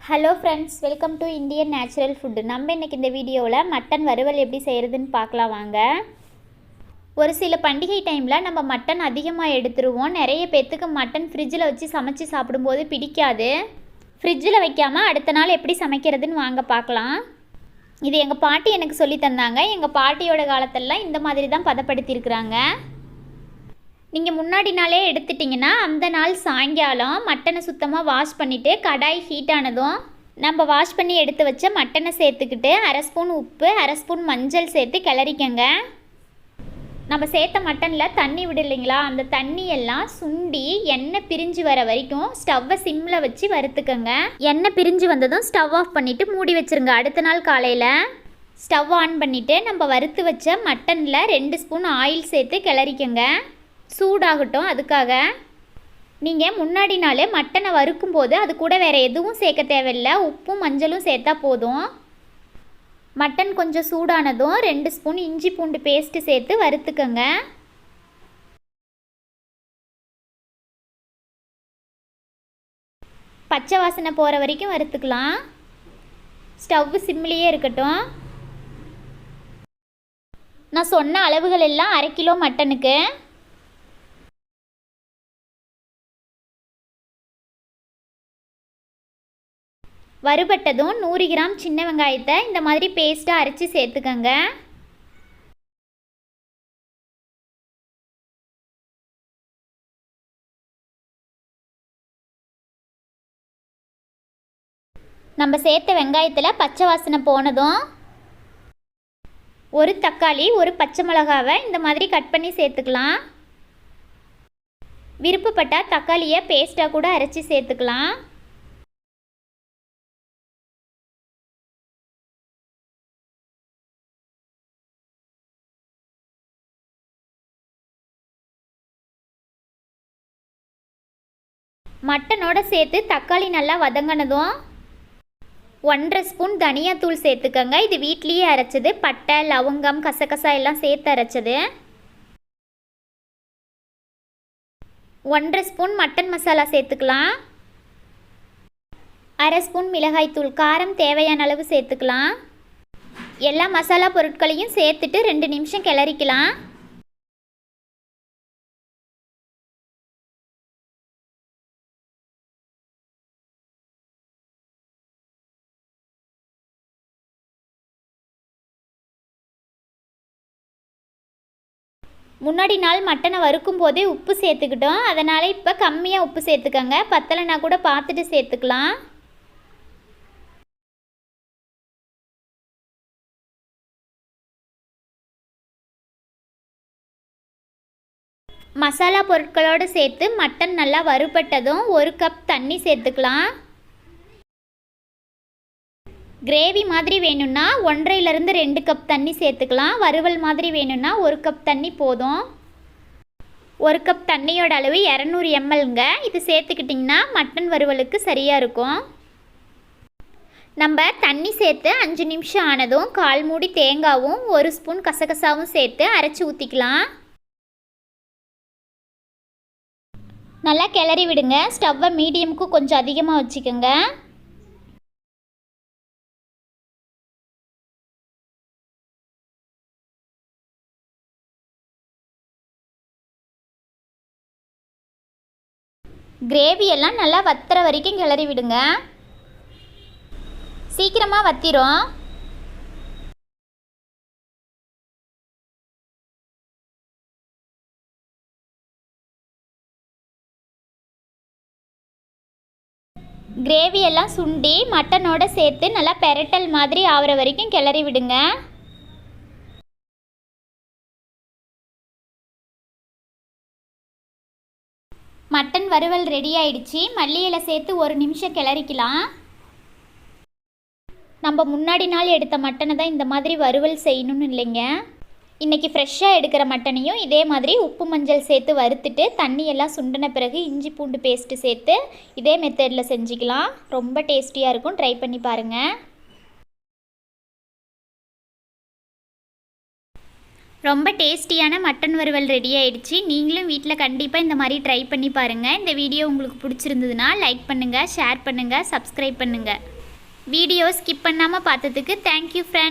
Hello friends, welcome to Indian natural food. நம்ம இன்றைக்கி இந்த வீடியோவில் மட்டன் வறுவல் எப்படி செய்கிறதுன்னு பார்க்கலாம் வாங்க. ஒரு சில பண்டிகை டைமில் நம்ம மட்டன் அதிகமாக எடுத்துருவோம். நிறைய பேர்த்துக்கு மட்டன் ஃப்ரிட்ஜில் வச்சு சமைச்சு சாப்பிடும்போது பிடிக்காது. ஃப்ரிட்ஜில் வைக்காமல் அடுத்த நாள் எப்படி சமைக்கிறதுன்னு வாங்க பார்க்கலாம். இது எங்கள் பாட்டி எனக்கு சொல்லி தந்தாங்க. எங்கள் பாட்டியோட காலத்திலலாம் இந்த மாதிரி தான் பதப்படுத்தியிருக்கிறாங்க. நீங்கள் முன்னாடி நாளே எடுத்துட்டிங்கன்னா அந்த நாள் சாயங்காலம் மட்டனை சுத்தமாக வாஷ் பண்ணிவிட்டு கடாய் ஹீட் ஆனதும் நம்ம வாஷ் பண்ணி எடுத்து வச்ச மட்டனை சேர்த்துக்கிட்டு 1/2 ஸ்பூன் உப்பு 1/2 ஸ்பூன் மஞ்சள் சேர்த்து கிளறிக்கங்க. நம்ம சேர்த்த மட்டனில் தண்ணி விடலைங்களா, அந்த தண்ணியெல்லாம் சுண்டி எண்ணெய் பிரிஞ்சு வர வரைக்கும் ஸ்டவ்வை சிம்மில் வச்சு வறுத்துக்கங்க. எண்ணெய் பிரிஞ்சு வந்ததும் ஸ்டவ் ஆஃப் பண்ணிவிட்டு மூடி வச்சுருங்க. அடுத்த நாள் காலையில் ஸ்டவ் ஆன் பண்ணிவிட்டு நம்ம வறுத்து வச்ச மட்டனில் 2 ஸ்பூன் ஆயில் சேர்த்து கிளறிக்கங்க. சூடாகட்டும். அதுக்காக நீங்கள் முன்னாடி நாள் மட்டனை வறுக்கும் போது அது கூட வேறு எதுவும் சேர்க்க தேவையில்லை, உப்பும் மஞ்சளும் சேர்த்தா போதும். மட்டன் கொஞ்சம் சூடானதும் 2 ஸ்பூன் இஞ்சி பூண்டு பேஸ்ட்டு சேர்த்து வறுத்துக்கங்க. பச்சை வாசனை போகிற வரைக்கும் வறுத்துக்கலாம். ஸ்டவ் சிம்லேயே இருக்கட்டும். நான் சொன்ன அளவுகள் எல்லாம் 1/2 கிலோ மட்டனுக்கு. வறுபட்டதும் 100 கிராம் சின்ன வெங்காயத்தை இந்த மாதிரி பேஸ்ட்டாக அரைச்சி சேர்த்துக்கங்க. நம்ம சேர்த்த வெங்காயத்தில் பச்சை வாசனை போனதும் ஒரு தக்காளி ஒரு பச்சை மிளகாவை இந்த மாதிரி கட் பண்ணி சேர்த்துக்கலாம். விருப்பப்பட்டால் தக்காளியை பேஸ்ட்டாக கூட அரைச்சி சேர்த்துக்கலாம். மட்டனோட சேர்த்து தக்காளி நல்லா வதங்கினதும் 1/2 ஸ்பூன் தனியாத்தூள் சேர்த்துக்கங்க. இது வீட்லேயே அரைச்சது, பட்டை லவங்கம் கசகசா எல்லாம் சேர்த்து அரைச்சது. 1/2 ஸ்பூன் மட்டன் மசாலா சேர்த்துக்கலாம். 1/2 ஸ்பூன் மிளகாய்த்தூள், காரம் தேவையான அளவு சேர்த்துக்கலாம். எல்லா மசாலா பொருட்களையும் சேர்த்துட்டு 2 நிமிஷம் கிளறிக்கலாம். முன்னாடி நாள் மட்டனை வறுக்கும் போதே உப்பு சேர்த்துக்கிட்டோம், அதனால் இப்போ கம்மியாக உப்பு சேர்த்துக்கங்க. பத்தலைன்னா கூட பார்த்துட்டு சேர்த்துக்கலாம். மசாலா பொருட்களோடு சேர்த்து மட்டன் நல்லா வறுபட்டதும் 1 கப் தண்ணி சேர்த்துக்கலாம். கிரேவி மாதிரி வேணும்னா 1.5லேருந்து 2 கப் தண்ணி சேர்த்துக்கலாம். வறுவல் மாதிரி வேணும்னா 1 கப் தண்ணி போதும். 1 கப் தண்ணியோட அளவு 200 mlங்க. இது சேர்த்துக்கிட்டிங்கன்னா மட்டன் வறுவலுக்கு சரியாக இருக்கும். நம்ம தண்ணி சேர்த்து 5 நிமிஷம் ஆனதும் 1/4 மூடி தேங்காவும் 1 ஸ்பூன் கசகசாவும் சேர்த்து அரைச்சி ஊற்றிக்கலாம். நல்லா கிளறி விடுங்க. ஸ்டவ்வை மீடியமுக்கு கொஞ்சம் அதிகமாக வச்சுக்கோங்க. கிரேவியெல்லாம் நல்லா வத்துற வரைக்கும் கிளறி விடுங்க. சீக்கிரமாக வத்திரும். கிரேவியெல்லாம் சுண்டி மட்டனோட சேர்த்து நல்லா பெரட்டல் மாதிரி ஆகிற வரைக்கும் கிளறி விடுங்க. மட்டன் வறுவல் ரெடி ஆயிடுச்சு. மல்லி இலை சேர்த்து 1 நிமிஷம் கிளறிக்கலாம். நம்ம முன்னாடி நாள் எடுத்த மட்டனை தான் இந்த மாதிரி வறுவல் செய்யணும்னு இல்லைங்க. இன்றைக்கி ஃப்ரெஷ்ஷாக எடுக்கிற மட்டனையும் இதே மாதிரி உப்பு மஞ்சள் சேர்த்து வறுத்துட்டு தண்ணியெல்லாம் சுண்டின பிறகு இஞ்சி பூண்டு பேஸ்ட்டு சேர்த்து இதே மெத்தடில் செஞ்சுக்கலாம். ரொம்ப டேஸ்டியாக இருக்கும். ட்ரை பண்ணி பாருங்கள். ரொம்ப டேஸ்டியான மட்டன் வறுவல் ரெடி ஆயிடுச்சு. நீங்களும் வீட்டில் கண்டிப்பாக இந்த மாதிரி ட்ரை பண்ணி பாருங்கள். இந்த வீடியோ உங்களுக்கு பிடிச்சிருந்ததுன்னா லைக் பண்ணுங்கள், ஷேர் பண்ணுங்கள், சப்ஸ்கிரைப் பண்ணுங்கள். வீடியோ ஸ்கிப் பண்ணாமல் பார்த்ததுக்கு தேங்க்யூ ஃப்ரெண்ட்ஸ்.